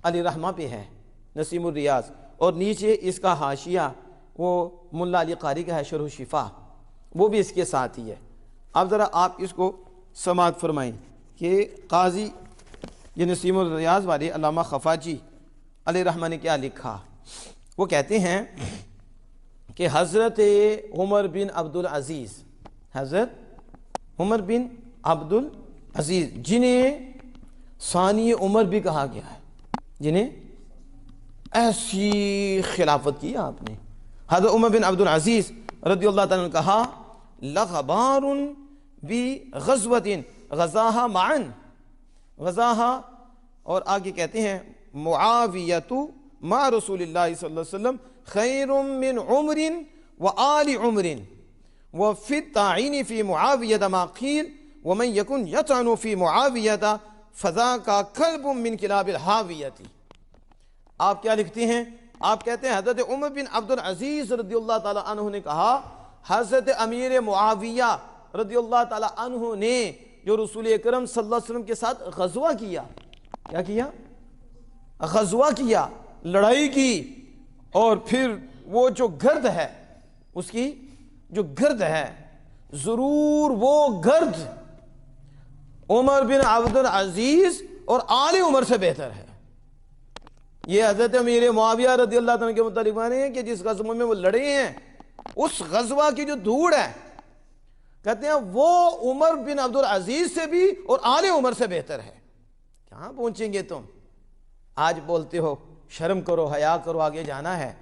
علی رحمہ پہ ہے، نسیم الریاض، اور نیچے اس کا حاشیہ وہ ملا علی قاری کا ہے، شرح شفا، وہ بھی اس کے ساتھ ہی ہے۔ اب ذرا آپ اس کو سماعت فرمائیں کہ قاضی یہ نسیم الریاض والے علامہ خفاجی علیہ رحمہ نے کیا لکھا۔ وہ کہتے ہیں کہ حضرت عمر بن عبدالعزیز، حضرت عمر بن عبدالعزیز جنہیں ثانی عمر بھی کہا گیا ہے، جنہیں ایسی خلافت کی آپ نے، حضرت عمر بن عبدالعزیز رضی اللہ تعالیٰ نے کہا لغبار بغزوۃ غزاها معا، غزاها، اور آگے کہتے ہیں معاویۃ مع رسول اللہ صلی اللہ علیہ وسلم خیر من عمر وآل عمر وفی الطاعین فی معاویۃ ما قیل ومن یکن یطعن فی معاویۃ فذاک کلب من کلاب الحاویۃ۔ آپ کیا لکھتے ہیں؟ آپ کہتے ہیں حضرت عمر بن عبدالعزیز رضی اللہ تعالیٰ عنہ نے کہا حضرت امیر معاویہ رضی اللہ تعالیٰ عنہ نے جو رسول اکرم صلی اللہ علیہ وسلم کے ساتھ غزوہ کیا، کیا کیا؟ غزوہ کیا، لڑائی کی، اور پھر وہ جو گرد ہے، اس کی جو گرد ہے، ضرور وہ گرد عمر بن عبدالعزیز اور آل عمر سے بہتر ہے۔ یہ حضرت امیر معاویہ رضی اللہ عنہ کے متعلق مانے ہیں کہ جس غزوہ میں وہ لڑے ہیں، اس غزوہ کی جو دھوڑ ہے، کہتے ہیں وہ عمر بن عبدالعزیز سے بھی اور آل عمر سے بہتر ہے۔ کہاں پہنچیں گے تم؟ آج بولتے ہو شرم کرو، حیا کرو، آگے جانا ہے۔